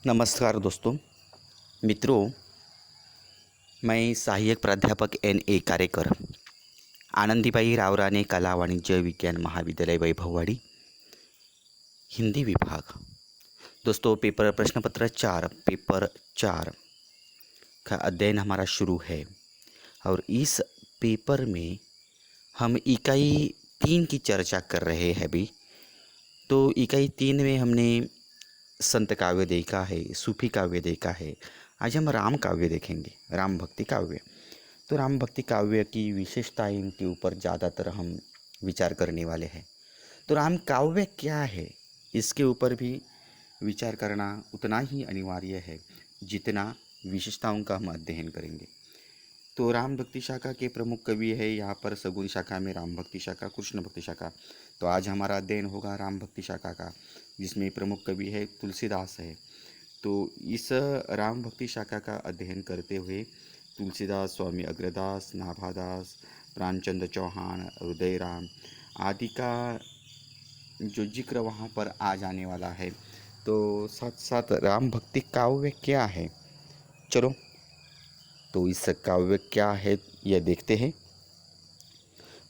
नमस्कार दोस्तों मित्रों, मैं सहायक प्राध्यापक N.A. कारेकर, आनंदीबाई रावराणे कला वाणिज्य विज्ञान महाविद्यालय वैभववाड़ी, हिंदी विभाग। दोस्तों प्रश्न पत्र 4 पेपर 4 का अध्ययन हमारा शुरू है और इस पेपर में हम इकाई 3 की चर्चा कर रहे हैं अभी। तो इकाई 3 में हमने संत काव्य देखा है, सूफी काव्य देखा है। आज हम राम काव्य देखेंगे, राम भक्ति काव्य। तो राम भक्ति काव्य की विशेषताएं के ऊपर ज़्यादातर हम विचार करने वाले हैं। तो राम काव्य क्या है, इसके ऊपर भी विचार करना उतना ही अनिवार्य है जितना विशेषताओं का हम अध्ययन करेंगे। तो राम भक्ति शाखा के प्रमुख कवि है यहाँ पर सगुन शाखा में राम भक्ति शाखा, कृष्ण भक्ति शाखा। तो आज हमारा अध्ययन होगा राम भक्ति शाखा का, जिसमें प्रमुख कवि है तुलसीदास है। तो इस राम भक्ति शाखा का अध्ययन करते हुए तुलसीदास, स्वामी अग्रदास, नाभादास, प्राणचंद्र चौहान, हृदयराम आदि का जो जिक्र वहाँ पर आ जाने वाला है। तो साथ साथ राम भक्ति काव्य क्या है, चलो तो इस काव्य क्या है यह देखते हैं।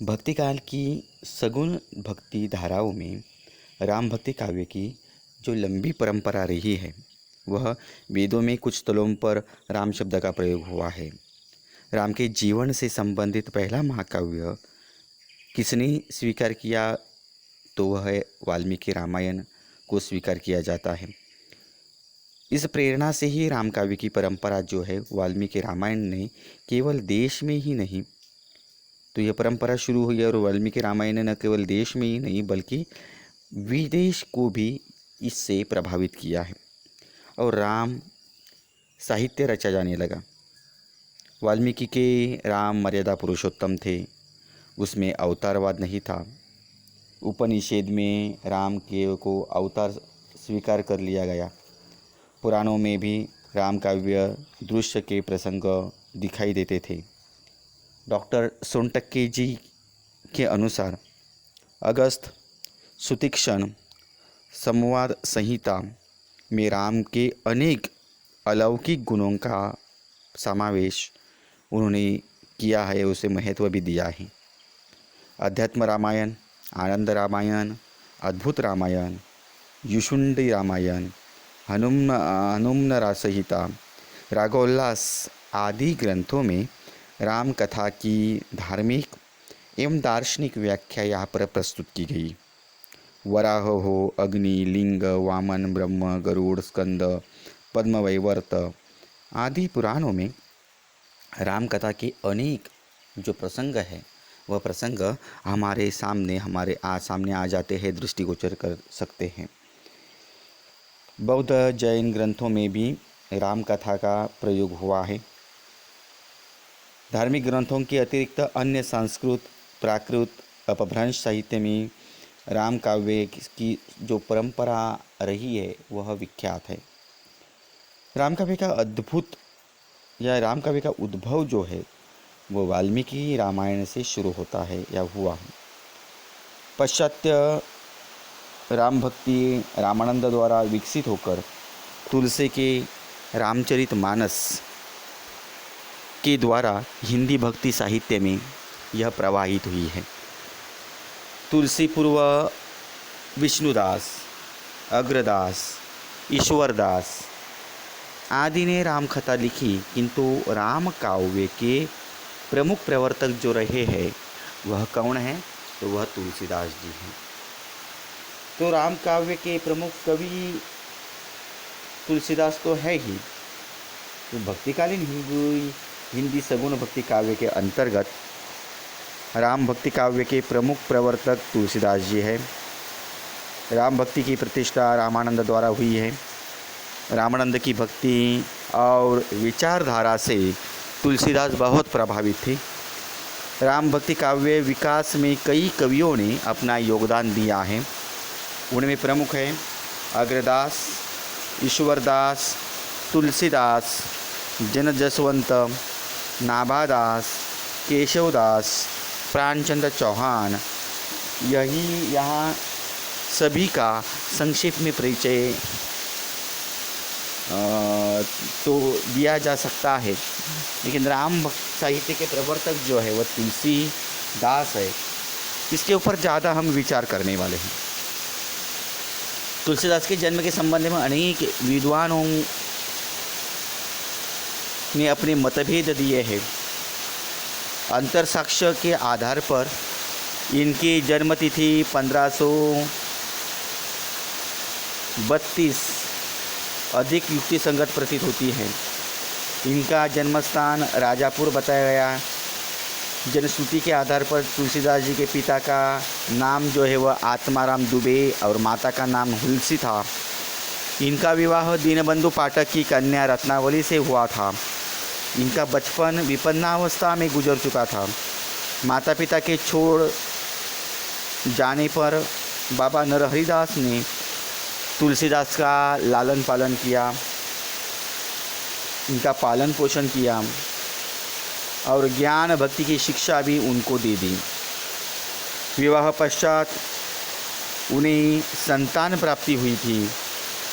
भक्ति काल की सगुण भक्ति धाराओं में राम भक्ति काव्य की जो लंबी परंपरा रही है, वह वेदों में कुछ स्थलों पर राम शब्द का प्रयोग हुआ है। राम के जीवन से संबंधित पहला महाकाव्य किसने स्वीकार किया, तो वह वाल्मीकि रामायण को स्वीकार किया जाता है। इस प्रेरणा से ही राम काव्य की परंपरा जो है, वाल्मीकि रामायण ने केवल देश में ही नहीं, तो यह परंपरा शुरू हुई और वाल्मीकि रामायण ने न केवल देश में ही नहीं बल्कि विदेश को भी इससे प्रभावित किया है और राम साहित्य रचा जाने लगा। वाल्मीकि के राम मर्यादा पुरुषोत्तम थे, उसमें अवतारवाद नहीं था। उपनिषद में राम के को अवतार स्वीकार कर लिया गया। पुराणों में भी राम काव्य दृश्य के प्रसंग दिखाई देते थे। डॉक्टर सोनटक्के जी के अनुसार अगस्त सुतीक्षण संवाद संहिता में राम के अनेक अलौकिक गुणों का समावेश उन्होंने किया है, उसे महत्व भी दिया है। अध्यात्म रामायण, आनंद रामायण, अद्भुत रामायण, युशुंडी रामायण, हनुमन संहिता, रागोल्लास आदि ग्रंथों में राम कथा की धार्मिक एवं दार्शनिक व्याख्या यहाँ पर प्रस्तुत की गई। वराह हो, अग्नि, लिंग, वामन, ब्रह्म, गरुड़, स्कंद, पद्मवैवर्त आदि पुराणों में राम कथा के अनेक जो प्रसंग है, वह प्रसंग हमारे सामने आ जाते हैं, दृष्टिगोचर कर सकते हैं। बौद्ध जैन ग्रंथों में भी राम कथा का प्रयोग हुआ है। धार्मिक ग्रंथों के अतिरिक्त अन्य संस्कृत, प्राकृत, अपभ्रंश साहित्य में राम काव्य की जो परंपरा रही है वह विख्यात है। राम काव्य का उद्भव जो है वो वाल्मीकि रामायण से शुरू होता है या हुआ है। पाश्चात्य राम भक्ति रामानंद द्वारा विकसित होकर तुलसी के रामचरितमानस के द्वारा हिंदी भक्ति साहित्य में यह प्रवाहित हुई है। तुलसी पूर्व विष्णुदास, अग्रदास, ईश्वरदास आदि ने राम कथा लिखी, किंतु राम काव्य के प्रमुख प्रवर्तक जो रहे हैं वह कौन है, तो वह तुलसीदास जी हैं। तो राम काव्य के प्रमुख कवि तुलसीदास तो है ही। तो भक्तिकालीन हिंदी सगुण भक्ति काव्य के अंतर्गत राम भक्ति काव्य के प्रमुख प्रवर्तक तुलसीदास जी है। राम भक्ति की प्रतिष्ठा रामानंद द्वारा हुई है। रामानंद की भक्ति और विचारधारा से तुलसीदास बहुत प्रभावित थे। राम भक्ति काव्य विकास में कई कवियों ने अपना योगदान दिया है। उनमें प्रमुख है अग्रदास, ईश्वरदास, तुलसीदास, जनजसवंत, नाभादास, केशवदास, प्राणचंद्र चौहान। यही यहाँ सभी का संक्षेप में परिचय तो दिया जा सकता है, लेकिन राम भक्त साहित्य के प्रवर्तक जो है वह तुलसीदास है। इसके ऊपर ज़्यादा हम विचार करने वाले हैं। तुलसीदास के जन्म के संबंध में अनेक विद्वानों ने अपने मतभेद दिए हैं। अंतर साक्ष्य के आधार पर इनकी जन्मतिथि 1532 अधिक युक्ति संगत प्रतीत होती है। इनका जन्मस्थान राजापुर बताया गया। जनश्रुति के आधार पर तुलसीदास जी के पिता का नाम जो है वह आत्माराम दुबे और माता का नाम हुलसी था। इनका विवाह दीनबंधु पाठक की कन्या रत्नावली से हुआ था। इनका बचपन विपन्नावस्था में गुजर चुका था। माता पिता के छोड़ जाने पर बाबा नरहरिदास ने तुलसीदास का लालन पालन किया, इनका पालन पोषण किया और ज्ञान भक्ति की शिक्षा भी उनको दे दी। विवाह पश्चात उन्हें संतान प्राप्ति हुई थी,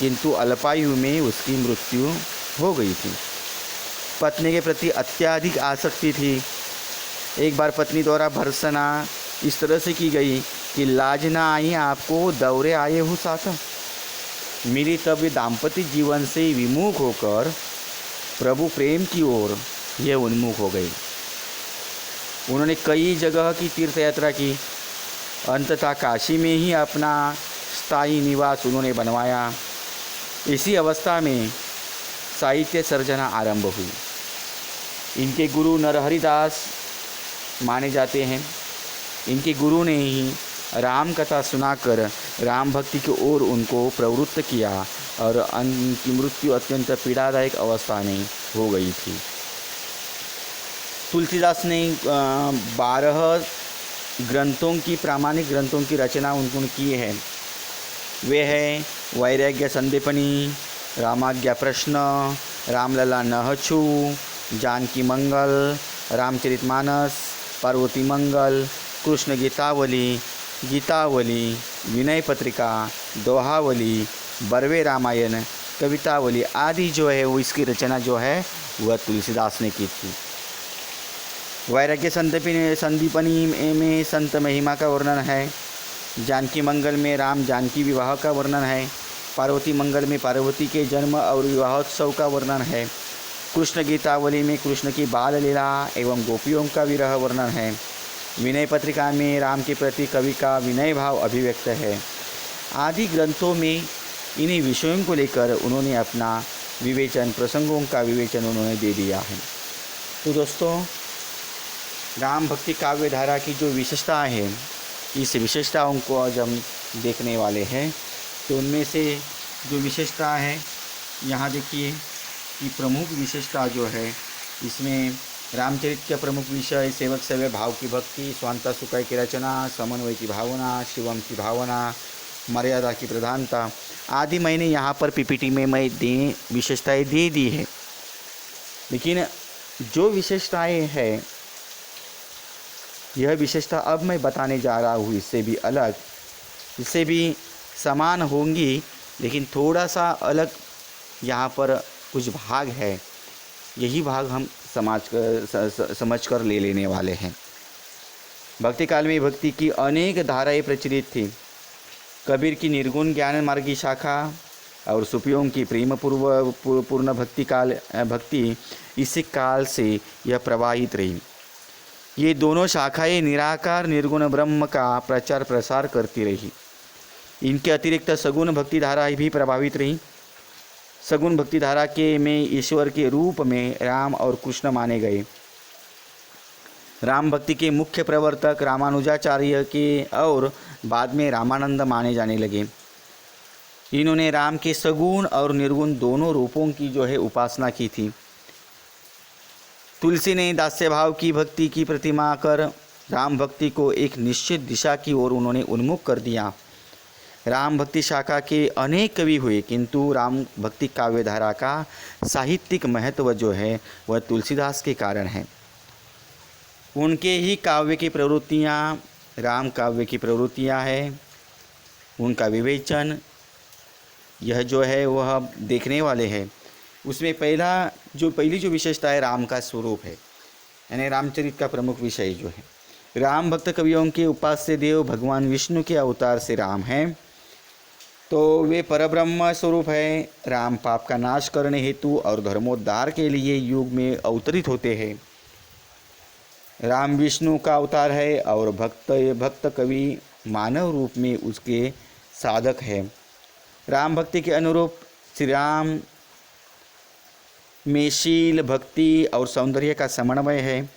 किंतु अल्पायु में उसकी मृत्यु हो गई थी। पत्नी के प्रति अत्यधिक आसक्ति थी। एक बार पत्नी द्वारा भर्त्सना इस तरह से की गई कि लाज ना आई आपको दौरे आए हो साथ। मेरी तब दाम्पत्य जीवन से विमुख होकर प्रभु प्रेम की ओर यह उन्मुख हो गई। उन्होंने कई जगह की तीर्थ यात्रा की। अंततः काशी में ही अपना स्थायी निवास उन्होंने बनवाया। इसी अवस्था में साहित्य सर्जना आरंभ हुई। इनके गुरु नरहरिदास माने जाते हैं। इनके गुरु ने ही राम कथा सुनाकर राम भक्ति की ओर उनको प्रवृत्त किया और उनकी मृत्यु अत्यंत पीड़ादायक अवस्था में हो गई थी। तुलसीदास ने 12 ग्रंथों की प्रामाणिक ग्रंथों की रचना उन्होंने की है। वे हैं वैराग्य संदीपनी, रामाज्ञा प्रश्न, रामलला नहछु, जानकी मंगल, रामचरितमानस, पार्वती मंगल, कृष्ण गीतावली, गीतावली, विनय पत्रिका, दोहावली, बरवे रामायण, कवितावली आदि जो है वो इसकी रचना जो है वह तुलसीदास ने की थी। वैराग्य संदीपनी में संत महिमा का वर्णन है। जानकी मंगल में राम जानकी विवाह का वर्णन है। पार्वती मंगल में पार्वती के जन्म और विवाहोत्सव का वर्णन है। कृष्ण गीतावली में कृष्ण की बाल लीला एवं गोपियों का विरह वर्णन है। विनय पत्रिका में राम के प्रति कवि का विनय भाव अभिव्यक्त है। आदि ग्रंथों में इन्हीं विषयों को लेकर उन्होंने अपना विवेचन, प्रसंगों का विवेचन उन्होंने दे दिया है। तो दोस्तों, राम भक्ति काव्य धारा की जो विशेषता है, इस विशेषताओं को आज हम देखने वाले हैं। तो उनमें से जो विशेषता है यहाँ देखिए कि प्रमुख विशेषता जो है इसमें रामचरित का प्रमुख विषय सेवक सेवे भाव की भक्ति, स्वांता सुखाय की रचना, समन्वय की भावना, शिवम की भावना, मर्यादा की प्रधानता आदि मैंने यहाँ पर पीपीटी में मैं विशेषताएं दे दी है। लेकिन जो विशेषताएं हैं, यह विशेषता अब मैं बताने जा रहा हूँ इससे भी अलग, इससे भी समान होंगी, लेकिन थोड़ा सा अलग यहाँ पर कुछ भाग है। यही भाग हम समझ कर ले लेने वाले हैं। भक्ति काल में भक्ति की अनेक धाराएं प्रचलित थी। कबीर की निर्गुण ज्ञान मार्गी शाखा और सूफियों की प्रेम पूर्ण भक्ति इसी काल से यह प्रवाहित रही। ये दोनों शाखाएं निराकार निर्गुण ब्रह्म का प्रचार प्रसार करती रही। इनके अतिरिक्त सगुण भक्ति धारा भी प्रभावित रही। सगुण भक्ति धारा के में ईश्वर के रूप में राम और कृष्ण माने गए। राम भक्ति के मुख्य प्रवर्तक रामानुजाचार्य के और बाद में रामानंद माने जाने लगे। इन्होंने राम के सगुण और निर्गुण दोनों रूपों की जो है उपासना की थी। तुलसी ने दास्य भाव की भक्ति की प्रतिमा कर राम भक्ति को एक निश्चित दिशा की ओर उन्होंने उन्मुख कर दिया। राम भक्ति शाखा के अनेक कवि हुए, किंतु राम भक्ति काव्य धारा का साहित्यिक महत्व जो है वह तुलसीदास के कारण है। उनके ही काव्य की प्रवृत्तियाँ राम काव्य की प्रवृत्तियाँ हैं। उनका विवेचन यह जो है वह देखने वाले हैं। उसमें पहली जो विशेषता है राम का स्वरूप है, यानी रामचरित का प्रमुख विषय जो है। राम भक्त कवियों के उपास्य देव भगवान विष्णु के अवतार से राम हैं, तो वे परब्रह्म स्वरूप है। राम पाप का नाश करने हेतु और धर्मोद्धार के लिए युग में अवतरित होते हैं। राम विष्णु का अवतार है और भक्त कवि मानव रूप में उसके साधक है। राम भक्ति के अनुरूप श्री राम में शील, भक्ति और सौंदर्य का समन्वय है।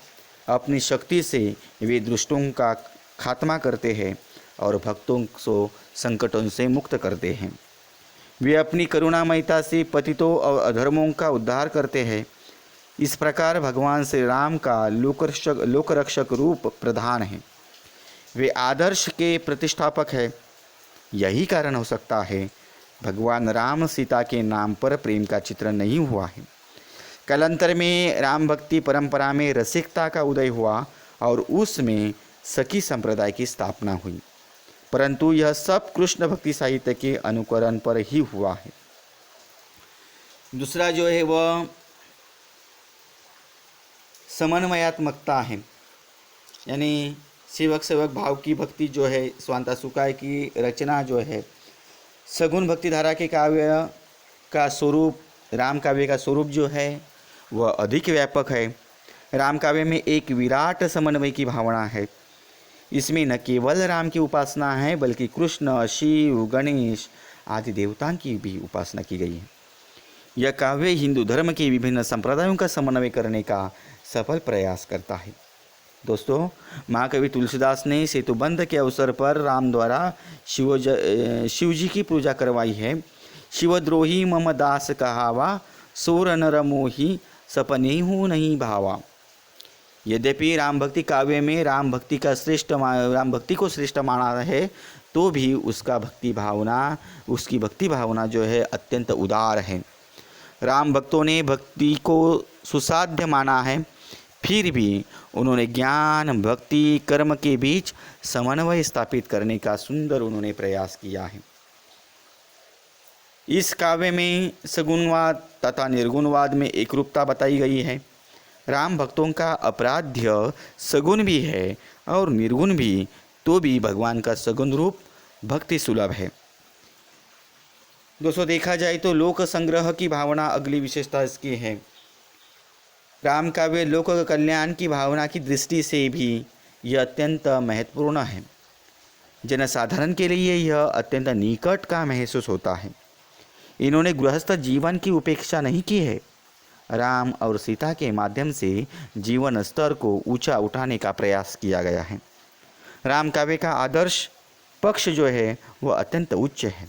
अपनी शक्ति से वे दुष्टों का खात्मा करते हैं और भक्तों को संकटों से मुक्त करते हैं। वे अपनी करुणामयता से पतितों और अधर्मों का उद्धार करते हैं। इस प्रकार भगवान श्री राम का लोकरक्षक रूप प्रधान है। वे आदर्श के प्रतिष्ठापक है। यही कारण हो सकता है भगवान राम सीता के नाम पर प्रेम का चित्रण नहीं हुआ है। कालांतर में राम भक्ति परंपरा में रसिकता का उदय हुआ और उसमें सखी संप्रदाय की स्थापना हुई, परंतु यह सब कृष्ण भक्ति साहित्य के अनुकरण पर ही हुआ है। दूसरा जो है वह समन्वयात्मकता है, यानी सेवक भाव की भक्ति जो है। स्वांता सुकाय की रचना जो है सगुण भक्ति धारा के काव्य का स्वरूप, राम काव्य का स्वरूप जो है वह अधिक व्यापक है। राम काव्य में एक विराट समन्वय की भावना है। इसमें न केवल राम की उपासना है बल्कि कृष्ण, शिव, गणेश आदि देवताओं की भी उपासना की गई है। यह काव्य हिंदू धर्म के विभिन्न संप्रदायों का समन्वय करने का सफल प्रयास करता है। दोस्तों, महाकवि तुलसीदास ने सेतुबंध के अवसर पर राम द्वारा शिव जी की पूजा करवाई है। शिवद्रोही मम दास कहावा, सोर नर मोही सपने हूँ नहीं भावा। यद्यपि राम भक्ति काव्य में राम भक्ति को श्रेष्ठ माना है, तो भी उसकी भक्ति भावना जो है अत्यंत उदार है। राम भक्तों ने भक्ति को सुसाध्य माना है, फिर भी उन्होंने ज्ञान, भक्ति, कर्म के बीच समन्वय स्थापित करने का सुंदर उन्होंने प्रयास किया है। इस काव्य में सगुणवाद तथा निर्गुणवाद में एकरूपता बताई गई है। राम भक्तों का अपराध्य सगुण भी है और निर्गुण भी, तो भी भगवान का सगुण रूप भक्ति सुलभ है। दोस्तों, देखा जाए तो लोक संग्रह की भावना अगली विशेषता इसकी है। राम काव्य लोक कल्याण की भावना की दृष्टि से भी यह अत्यंत महत्वपूर्ण है। जनसाधारण के लिए यह अत्यंत निकट का महसूस होता है। इन्होंने गृहस्थ जीवन की उपेक्षा नहीं की है। राम और सीता के माध्यम से जीवन स्तर को ऊंचा उठाने का प्रयास किया गया है। राम काव्य का आदर्श पक्ष जो है वह अत्यंत उच्च है।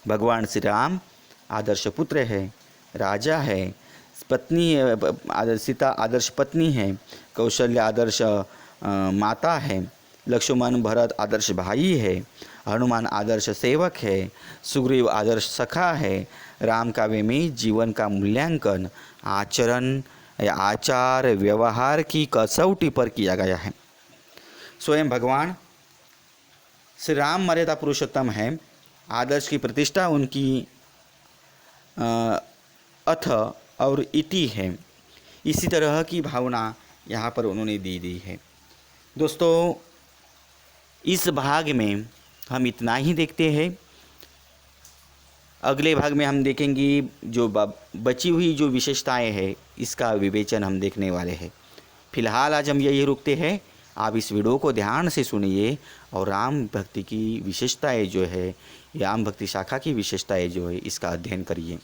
भगवान श्री राम आदर्श पुत्र है, राजा है, पत्नी सीता आदर्श पत्नी है, कौशल्य आदर्श माता है, लक्ष्मण भरत आदर्श भाई है, हनुमान आदर्श सेवक है, सुग्रीव आदर्श सखा है। राम काव्य में जीवन का मूल्यांकन आचार व्यवहार की कसौटी पर किया गया है। स्वयं भगवान श्री राम मर्यादा पुरुषोत्तम है। आदर्श की प्रतिष्ठा उनकी अथ और इति है। इसी तरह की भावना यहाँ पर उन्होंने दी है। दोस्तों, इस भाग में हम इतना ही देखते हैं। अगले भाग में हम देखेंगे जो बची हुई जो विशेषताएं हैं, इसका विवेचन हम देखने वाले हैं। फिलहाल आज हम यही रुकते हैं। आप इस वीडियो को ध्यान से सुनिए और राम भक्ति की विशेषताएं जो है, राम भक्ति शाखा की विशेषताएं जो है, इसका अध्ययन करिए।